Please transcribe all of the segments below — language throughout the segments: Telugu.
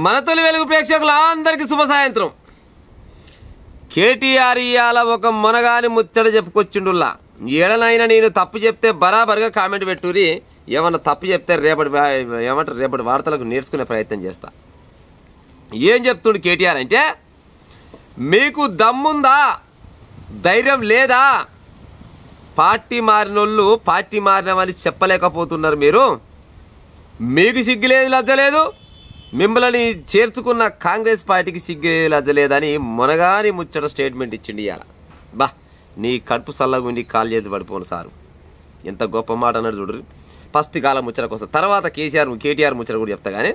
మన తొలి వెలుగు ప్రేక్షకులందరికీ శుభ సాయంత్రం. కేటీఆర్ ఇయాల ఒక మొనగాని ముచ్చట చెప్పుకొచ్చిండుల్లా. ఏడనైనా నేను తప్పు చెప్తే బరాబర్గా కామెంట్ పెట్టురి. ఏమన్నా తప్పు చెప్తే రేపటి వార్తలకు నేర్చుకునే ప్రయత్నం చేస్తా. ఏం చెప్తుండు కేటీఆర్ అంటే, మీకు దమ్ముందా, ధైర్యం లేదా, పార్టీ మారినోళ్ళు పార్టీ మారినవని చెప్పలేకపోతున్నారు. మీకు సిగ్గులేదు, లజ్జలేదు, మిమ్మల్ని చేర్చుకున్న కాంగ్రెస్ పార్టీకి సిగ్గు లజ్జలేదని మొనగాని ముచ్చట స్టేట్మెంట్ ఇచ్చిండి ఇవాళ. బా, నీ కడుపు సల్లగుండి కాలు చేతి పడిపోను సారు. ఎంత గొప్ప మాట అన్నాడు చూడరు. ఫస్ట్ కాలం ముచ్చట కోసం, తర్వాత కేటీఆర్ ముచ్చట కూడా చెప్తా. కానీ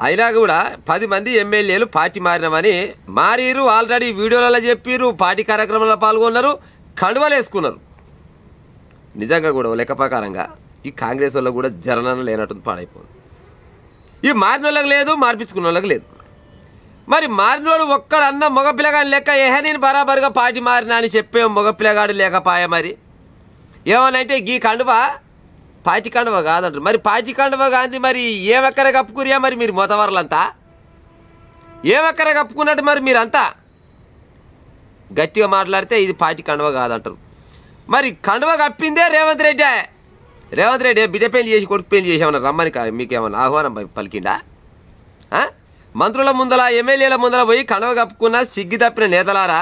అయినా కూడా 10 మంది ఎమ్మెల్యేలు పార్టీ మారిరు. ఆల్రెడీ వీడియోలలో చెప్పిర్రు, పార్టీ కార్యక్రమాల్లో పాల్గొన్నారు, కండువలు వేసుకున్నారు. నిజంగా కూడా లెక్క ప్రకారంగా ఈ కాంగ్రెస్ వాళ్ళకు కూడా జరనన లేనట్టుంది, పాడైపోయింది. ఈ మారిన వాళ్ళకి లేదు, మార్పించుకున్న వాళ్ళకి లేదు. మరి మారినోడు ఒక్కడన్న మగపిల్లగాని లెక్క నేను బరాబరుగా పార్టీ మారినా అని చెప్పే మగపిల్లగాడు లేకపాయ. మరి ఏమనంటే గీ కండువ పార్టీ కండువ కాదంటారు. మరి పార్టీ కండువ కాంతి మరి ఏమెక్కర కప్పుకురియా? మరి మీరు మొతవర్లంతా ఏమెక్కర కప్పుకున్నట్టు మరి మీరంతా గట్టిగా మాట్లాడితే ఇది పార్టీ కండువ కాదంటారు. మరి కండువ కప్పిందే రేవంత్ రెడ్డి బిడ్డ పెళ్లి చేసి కొడుకు పెళ్లి చేసామన్నా రమ్మని మీకేమన్నా ఆహ్వానం పలికిండా? మంత్రుల ముందల ఎమ్మెల్యేల ముందర పోయి కండువ కప్పుకున్న సిగ్గి తప్పిన నేతలారా,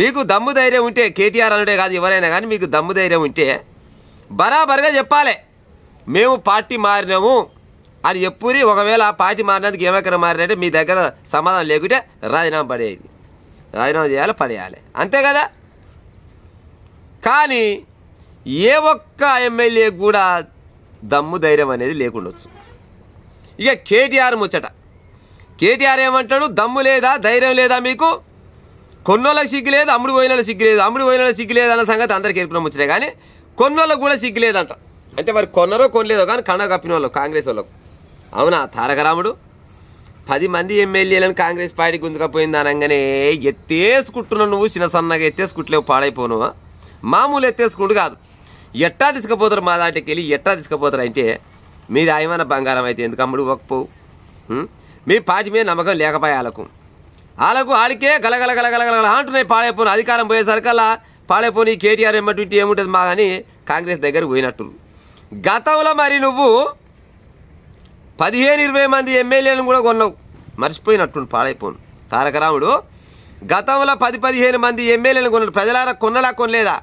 మీకు దమ్ము ధైర్యం ఉంటే, కేటీఆర్ అనుడే కాదు ఎవరైనా కానీ మీకు దమ్ము ధైర్యం ఉంటే బరాబర్గా చెప్పాలి, మేము పార్టీ మారినాము అని చెప్పురి. ఒకవేళ పార్టీ మారినందుకు ఏమెక్కడ మారినంటే మీ దగ్గర సమాధానం లేకుంటే రాజీనామా చేయాలి, పడేయాలి, అంతే కదా. కానీ ఏ ఒక్క ఎమ్మెల్యే కూడా దమ్ము ధైర్యం అనేది లేకుండొచ్చు. ఇక కేటీఆర్ ముచ్చట, కేటీఆర్ ఏమంటాడు, దమ్ము లేదా, ధైర్యం లేదా మీకు? కొన్నోళ్ళకి సిగ్గు లేదు, అమ్ముడు పోయిన వాళ్ళకి సిగ్గు లేదు అన్న సంగతి అందరికీ ఎరుపున ముచ్చటే. కానీ కొన్నోళ్ళకు కూడా సిగ్గు లేదంట. అంటే మరి కొన్నరో కొనలేదో కానీ కండ కప్పిన వాళ్ళు కాంగ్రెస్ వాళ్ళకు. అవునా తారక రాముడు? 10 మంది ఎమ్మెల్యేలను కాంగ్రెస్ పార్టీ గుంజుకపోయింది అనగానే ఎత్తేసుకుంటున్నావు నువ్వు. చిన్న సన్నగా ఎత్తేసుకుంటలేవు, పాడైపోను. మామూలు ఎత్తేసుకుంటూ కాదు, ఎట్టా తీసుకుపోతారు మా దాటికి వెళ్ళి. ఎట్టా తీసుకుపోతారు అంటే మీది ఆయమైన బంగారం అయితే ఎందుకు అమ్ముడు ఒక్కపోవు? మీ పార్టీ మీద నమ్మకం లేకపోయే ఆడికే గలగల అంటున్నాయి, పాడైపోను. అధికారం పోయేసరికల్లా పాడైపోని కేటీఆర్ ఏమంటుంటే ఏముంటుంది మా కానీ కాంగ్రెస్ దగ్గర పోయినట్టు. గతంలో మరి నువ్వు 15-20 మంది ఎమ్మెల్యేలను కూడా కొన్నావు, మర్చిపోయినట్టు పాడైపోను. తారక రాముడు గతంలో 10-15 మంది ఎమ్మెల్యేలను కొన్నాడు. ప్రజలారా కొనలేదా?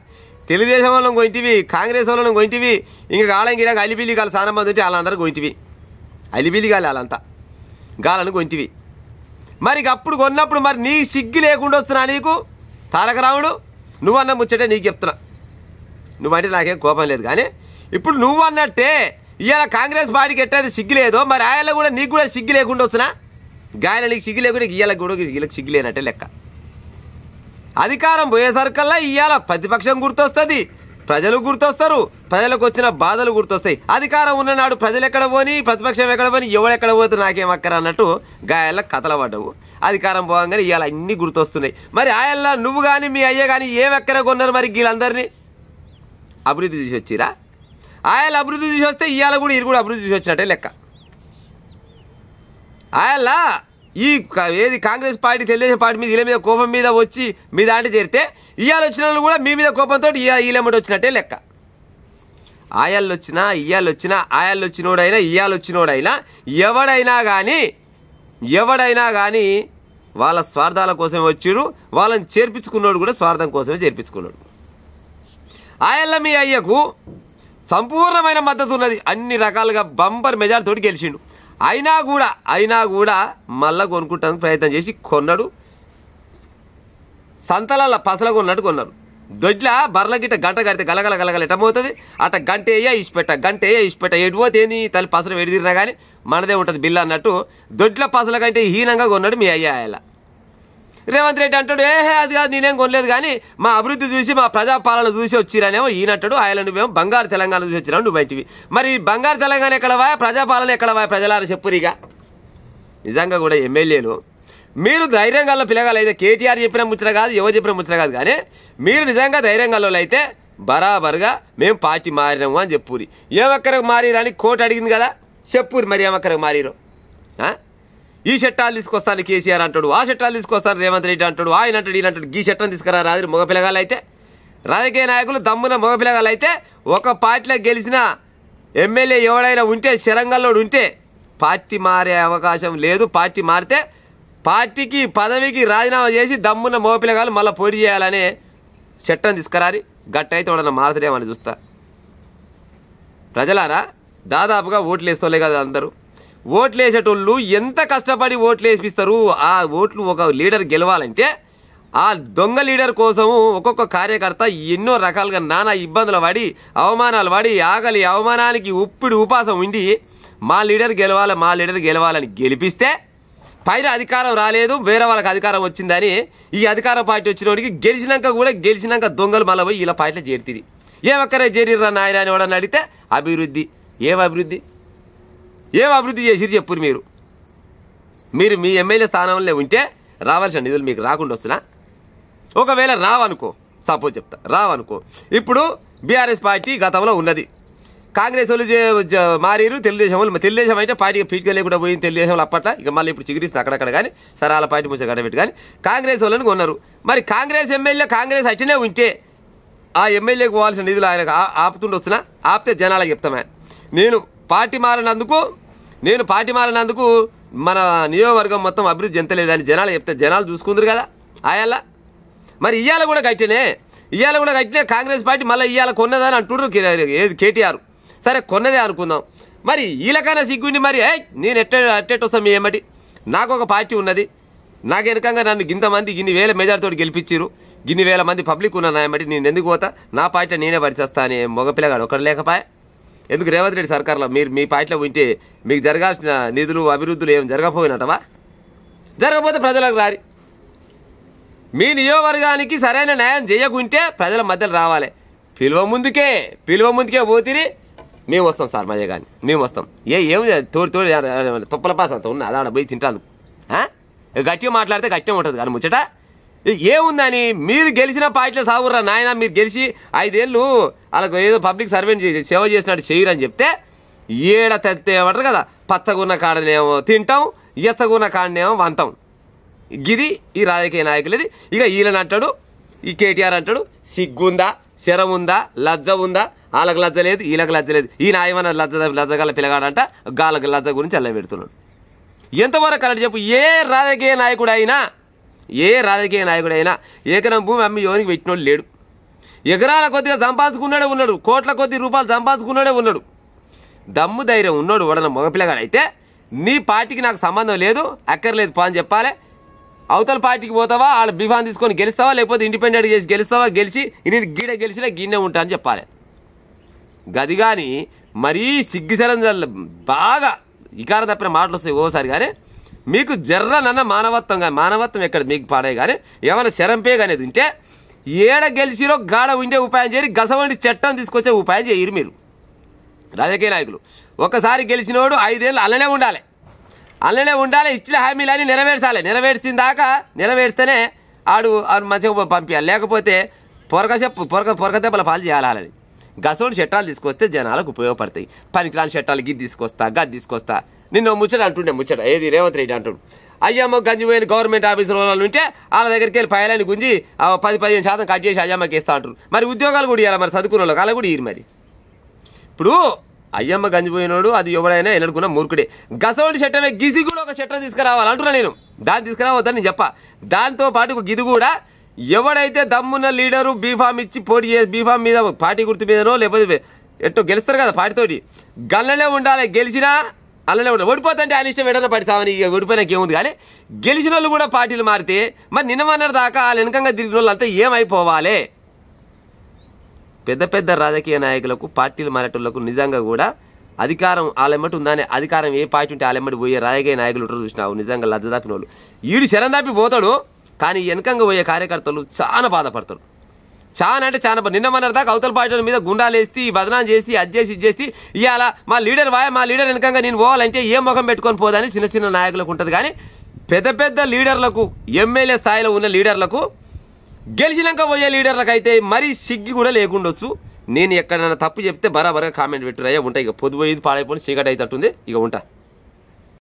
తెలుగుదేశం వాళ్ళని కొంటివి, కాంగ్రెస్ వాళ్ళని కొంటివి, ఇంకా గాలంగిరాక అలిబిల్లి గాలు చాలా మంది ఉంటే వాళ్ళందరూ కొంటివి. అలిబిల్లి గాలి వాళ్ళంతా గాలను కొంటివి. మరి అప్పుడు కొన్నప్పుడు మరి నీ సిగ్గు లేకుండా వస్తున్నా నీకు? తారక రాముడు నువ్వన్న ముచ్చటే నీకు చెప్తున్నా. నువ్వంటే నాకేం కోపం లేదు. కానీ ఇప్పుడు నువ్వు అన్నట్టే ఇవాళ కాంగ్రెస్ పార్టీకి ఎట్టయితే సిగ్గు లేదో మరి ఆయన కూడా నీకు కూడా సిగ్గు లేకుండా వస్తున్నా. గాయన నీకు సిగ్గు లేకుండా ఇవాళ కూడా వీళ్ళకి సిగ్గు లేనట్టే లెక్క. అధికారం పోయేసరికల్లా ఇవాళ ప్రతిపక్షం గుర్తొస్తుంది, ప్రజలు గుర్తొస్తారు, ప్రజలకు వచ్చిన బాధలు గుర్తొస్తాయి. అధికారం ఉన్ననాడు ప్రజలు ఎక్కడ పోని, ప్రతిపక్షం ఎక్కడ పోని, ఎవడెక్కడ పోతే నాకేం అక్కర అన్నట్టు గాయాల కథలు పడ్డవు. అధికారం పోగానే ఇవాళ అన్నీ గుర్తొస్తున్నాయి. మరి ఆయల్లా నువ్వు కానీ మీ అయ్య కానీ ఏమెక్కర కొన్నారు? మరి వీళ్ళందరినీ అభివృద్ధి చూసి వచ్చిరా? ఆయల అభివృద్ధి చూసి వస్తే ఇవాళ కూడా ఇది కూడా అభివృద్ధి చూసి వచ్చినట్టే లెక్క. ఆయల్లా ఏది కాంగ్రెస్ పార్టీ తెలుగుదేశం పార్టీ మీద వీళ్ళ మీద కోపం మీద వచ్చి మీ దాంట్లో చేరితే ఇవాళ వచ్చిన వాళ్ళు కూడా మీ మీద కోపంతో వీళ్ళెమ్మటి వచ్చినట్టే లెక్క. ఆయళ్ళు వచ్చినా ఇవాళ వచ్చినా, ఆయళ్ళు వచ్చినోడైనా ఇవాళ వచ్చినోడైనా ఎవడైనా కానీ వాళ్ళ స్వార్థాల కోసమే వచ్చిడు. వాళ్ళని చేర్పించుకున్నాడు కూడా స్వార్థం కోసమే చేర్పించుకున్నాడు. ఆయల్ల మీ అయ్యకు సంపూర్ణమైన మద్దతు ఉన్నది, అన్ని రకాలుగా బంపర్ మెజార్టీతోటి గెలిచిండు. అయినా కూడా మళ్ళా కొనుక్కుంటానికి ప్రయత్నం చేసి కొన్నాడు. సంతల పసల కొన్నారు. దొడ్ల బర్ల గిట్ట గంట కడితే గలగల ఎటమవుతుంది అట గంట ఇష్టపెట్ట ఎటుపోతే ఏంది తల్లి పసలు వెడిదిరినా కానీ మనదే ఉంటుంది బిల్లు అన్నట్టు దొడ్ల పసల కంటే హీనంగా కొన్నాడు మీ అయ్యాయల. రేవంత్ రెడ్డి అంటాడు, అది కాదు నేనేం కొనలేదు కానీ మా అభివృద్ధి చూసి మా ప్రజాపాలన చూసి వచ్చిరానేమో ఈయనంటాడు. ఆయన నువ్వేమో బంగారు తెలంగాణ చూసి వచ్చినావు నువ్వు బయటివి. మరి బంగారు తెలంగాణ ఎక్కడవా, ప్రజాపాలన ఎక్కడవా? ప్రజలారా చెప్పురిగా. నిజంగా కూడా ఎమ్మెల్యేలు మీరు ధైర్యం గల పిల్లగాలు అయితే, కేటీఆర్ చెప్పిన ముచ్చట కాదు, ఎవరు చెప్పిన ముచ్చట కాదు, కానీ మీరు నిజంగా ధైర్యం గల అయితే బరాబర్గా మేము పార్టీ మారినాము అని చెప్పురి. ఏమక్కరకు మారిరని కోర్టు అడిగింది కదా, చెప్పురి మరి ఏమక్కరకు మారిరో. ఈ చట్టాలు తీసుకొస్తాను కేసీఆర్ అంటాడు, ఆ చట్టాలు తీసుకొస్తాను రేవంత్ రెడ్డి అంటాడు, ఆయన అంటాడు ఈయన అంటాడు. ఈ చట్టం తీసుకురా రాదు మగ పిల్లగాళ్ళు అయితే, రాజకీయ నాయకులు దమ్మున మగ పిల్లగాళ్ళు అయితే ఒక పార్టీలో గెలిచిన ఎమ్మెల్యే ఎవడైనా ఉంటే శరంగల్లోడు ఉంటే పార్టీ మారే అవకాశం లేదు. పార్టీ మారితే పార్టీకి పదవికి రాజీనామా చేసి దమ్మున్న మగ పిల్లగాళ్ళు మళ్ళీ పోటీ చేయాలనే చట్టం తీసుకురారి గట్ట అయితే వాడన్నా మారుతాడేమని చూస్తా. ప్రజలారా దాదాపుగా ఓట్లు వేస్తోలే కదా అందరూ. ఓట్లు వేసేటోళ్ళు ఎంత కష్టపడి ఓట్లు వేసిస్తారు. ఆ ఓట్లు ఒక లీడర్ గెలవాలంటే ఆ దొంగ లీడర్ కోసము ఒక్కొక్క కార్యకర్త ఎన్నో రకాలుగా నానా ఇబ్బందులు పడి అవమానాలు పడి ఆకలి అవమానానికి ఉపాసం ఉండి మా లీడర్ గెలవాలి మా లీడర్ గెలవాలని గెలిపిస్తే పైన అధికారం రాలేదు వేరే వాళ్ళకి అధికారం వచ్చిందని ఈ అధికార పార్టీ వచ్చినోడికి గెలిచినాక దొంగలు మళ్ళీ పోయి ఇలా పార్టీలో చేరుతుంది. ఏమక్కరే చేరిర్రా నాయన అని వాడని అడిగితే అభివృద్ధి. ఏం అభివృద్ధి చేసిరు చెప్పురు మీరు మీ ఎమ్మెల్యే స్థానంలో ఉంటే రావాల్సిన నిధులు మీకు రాకుండా వస్తున్నా. ఒకవేళ రావనుకో, సపోజ్ చెప్తా రావనుకో, ఇప్పుడు బీఆర్ఎస్ పార్టీ గతంలో ఉన్నది, కాంగ్రెస్ వాళ్ళు మారిరు, తెలుగుదేశం అయితే పార్టీకి పీటిక లేకుండా పోయింది తెలుగుదేశం అప్పట్లో. ఇక మళ్ళీ ఇప్పుడు చిగురిస్తుంది అక్కడక్కడ కానీ సరే వాళ్ళ పార్టీ ముచ్చట గడబెట్టి కానీ కాంగ్రెస్ వాళ్ళని కొన్నారు. మరి కాంగ్రెస్ ఎమ్మెల్యే కాంగ్రెస్ అట్టినే ఉంటే ఆ ఎమ్మెల్యేకి పోవాల్సిన నిధులు ఆయనకు ఆపుతుండి వస్తున్నా. ఆపితే జనాలకు చెప్తామే నేను పార్టీ మారినందుకు మన నియోజకవర్గం మొత్తం అభివృద్ధి చెందలేదని జనాలు చెప్తే జనాలు చూసుకుందరు కదా ఆయల్లా. మరి ఇవాళ కూడా గట్టినే కాంగ్రెస్ పార్టీ మళ్ళీ ఇవాళ కొన్నదని అంటున్నారు ఏది కేటీఆర్. సరే కొన్నదే అనుకుందాం. మరి వీళ్ళకైనా సిగ్గుండి మరి నేను ఎట్టొస్తాం మీ ఏమటి నాకు ఒక పార్టీ ఉన్నది, నాకు వెనకంగా నన్ను ఇంతమంది ఇన్ని వేల మెజార్టీతో గెలిపించారు, ఇన్ని వేల మంది పబ్లిక్ ఉన్నారు ఏమటి నేను ఎందుకు పోతా, నా పార్టీ నేనే పరిచేస్తా అని మగపిల్లగాడు ఒకటి లేకపోయా. ఎందుకు రేవంత్ రెడ్డి సర్కార్లో మీరు మీ పార్టీలో ఉంటే మీకు జరగాల్సిన నిధులు అభివృద్ధులు ఏం జరగపోయినట్టవా? జరగకపోతే ప్రజలకు రారి. మీ నియోజకవర్గానికి సరైన న్యాయం చేయకుంటే ప్రజల మధ్యలో రావాలి. పిలువ ముందుకే పోతిరి మేము వస్తాం సార్ మజా కానీ మేము వస్తాం. ఏం తోడి తొప్పల పాస్ అంత ఉన్నా అదాడ పోయి తింటాను. గట్టిగా మాట్లాడితే గట్టిగా ఉంటుంది కానీ ముచ్చట ఏముందని మీరు గెలిచిన పార్టీలో సాగుర్రా నాయన. మీరు గెలిచి 5 ఏళ్ళు వాళ్ళకు ఏదో పబ్లిక్ సర్వెంట్ సేవ చేసినట్టు చేయరని చెప్తే ఏడ తెమంటారు కదా, పచ్చగున్న కాడనేమో తింటాం, ఎచ్చగున్న కాడనేమో వంతాం. గిది ఈ రాజకీయ నాయకులది. ఇక వీళ్ళని అంటాడు ఈ కేటీఆర్ అంటాడు సిగ్గుందా, శరం ఉందా, లజ్జ ఉందా? వాళ్ళకి లజ్జ లేదు, వీళ్ళకి లజ్జ లేదు. ఈ నాయమన్న లజ్జగల పిల్లగాడంట గాళ్ళకి లజ్జ గురించి అల్ల పెడుతున్నాడు. ఎంతవరకు అలా చెప్పు. ఏ రాజకీయ నాయకుడైనా ఏకరం భూమి అమ్మి యోనికి పెట్టినోడు లేడు. ఎకరాల కొద్దిగా సంపాదించుకున్నాడే ఉన్నాడు, కోట్ల కొద్ది రూపాయలు సంపాదించుకున్నాడే ఉన్నాడు. దమ్ము ధైర్యం ఉన్నాడు వాడన మగపిల్లగాడైతే నీ పార్టీకి నాకు సంబంధం లేదు అక్కర్లేదు పా అని చెప్పాలి. అవతల పార్టీకి పోతావా వాళ్ళ బిఫాన్ తీసుకొని గెలుస్తావా, లేకపోతే ఇండిపెండెంట్ చేసి గెలుస్తావా, గెలిచి నేను గీడ గెలిచినా గిన్నె ఉంటా అని చెప్పాలి. గది కానీ మరీ సిగ్గుసరం బాగా ఇకారం తప్పిన మాటలు వస్తాయి ఓసారి. కానీ మీకు జర్రనన్న మానవత్వం ఎక్కడ మీకు పాడే కానీ ఏమైనా శరంపే కానీ ఉంటే ఏడ గెలిచిరో గాడ ఉండే ఉపాయం చేయరు, గసవండి చట్టం తీసుకొచ్చే ఉపాయం చేయరు మీరు రాజకీయ నాయకులు. ఒకసారి గెలిచినోడు 5 ఏళ్ళు అలానే ఉండాలి, ఇచ్చిన హామీలని నెరవేర్చిన దాకా నెరవేర్స్తేనే ఆడు మంచిగా పంపించాలి. లేకపోతే పొరక దెబ్బల పాలు చేయాలని గసోని చట్టాలు తీసుకొస్తే జనాలకు ఉపయోగపడతాయి. పనికిరాని చట్టాలు గది తీసుకొస్తా నిన్న ముచ్చట ఏది రేవంత్ రెడ్డి అంటాడు అయ్యమ్మ గంజిపోయిన గవర్నమెంట్ ఆఫీసర్ వాళ్ళు ఉంటే వాళ్ళ దగ్గరికి వెళ్ళి ఫైలాన్ని గుంజి 10-15% కట్ చేసి అయ్యమ్మకి ఇస్తా అంటారు. మరి ఉద్యోగాలు కూడా ఇవ్వాలి, మరి చదువుకున్న వాళ్ళకి అలా కూడా ఇయ్యరు. మరి ఇప్పుడు అయ్యమ్మ గంజిపోయినోడు అది ఎవడైనా ఎన్నుకున్న మూర్ఖుడే. గసోడి చట్టమే గిది కూడా ఒక చట్టం తీసుకురావాలంటున్నా నేను. దాన్ని తీసుకురావద్దని నేను చెప్పా. దాంతో పాటు ఒక గిది కూడా ఎవడైతే దమ్మున్న లీడరు బీఫామ్ ఇచ్చి పోటీ చేసి బీఫామ్ మీద పార్టీ గుర్తు మీదనో లేకపోతే ఎట్టో గెలుస్తారు కదా పార్టీతోటి గల్లనే ఉండాలి. గెలిచినా అలానే ఉండాలి. ఓడిపోతుంటే ఆయన ఇష్టం ఎడన్నా పడిసామని ఇక ఓడిపోయినాక ఏముంది. కానీ గెలిచిన వాళ్ళు కూడా పార్టీలు మారితే మరి నిన్నమన్నర దాకా వాళ్ళు వెనకంగా తిరిగిన వాళ్ళు అంతా ఏమైపోవాలి? పెద్ద రాజకీయ నాయకులకు పార్టీలు మారేటోళ్లకు నిజంగా కూడా అధికారం వాళ్ళెమ్మటి ఉందని అధికారం ఏ పార్టీ ఉంటే వాళ్ళెమ్మటి పోయే రాజకీయ నాయకులు ఉంటారు చూసినావు. నిజంగా లజ్జ దాపిన వాళ్ళు ఈడు శరం దాపి పోతాడు, కానీ వెనకంగా పోయే కార్యకర్తలు చాలా బాధపడతారు. చాలా అంటే చాలా. నిన్నమన్నర దాకా అవతల పార్టీల మీద గుండాలు వేసి బదనాం చేసి అది చేసి ఇది చేసి ఇవాళ మా లీడర్ వెనకంగా నేను పోవాలంటే ఏ ముఖం పెట్టుకొని పోదని చిన్న నాయకులకు ఉంటుంది. కానీ పెద్ద లీడర్లకు ఎమ్మెల్యే స్థాయిలో ఉన్న లీడర్లకు గెలిచినాక పోయే లీడర్లకు అయితే మరీ సిగ్గి కూడా లేకుండొచ్చు. నేను ఎక్కడైనా తప్పు చెప్తే బరాబర్గా కామెంట్ పెట్టురయ్యా ఉంటాయి. ఇక పొద్దు పోయేది పాడైపోయి చీకటి అవుతుంది. ఇక ఉంటా.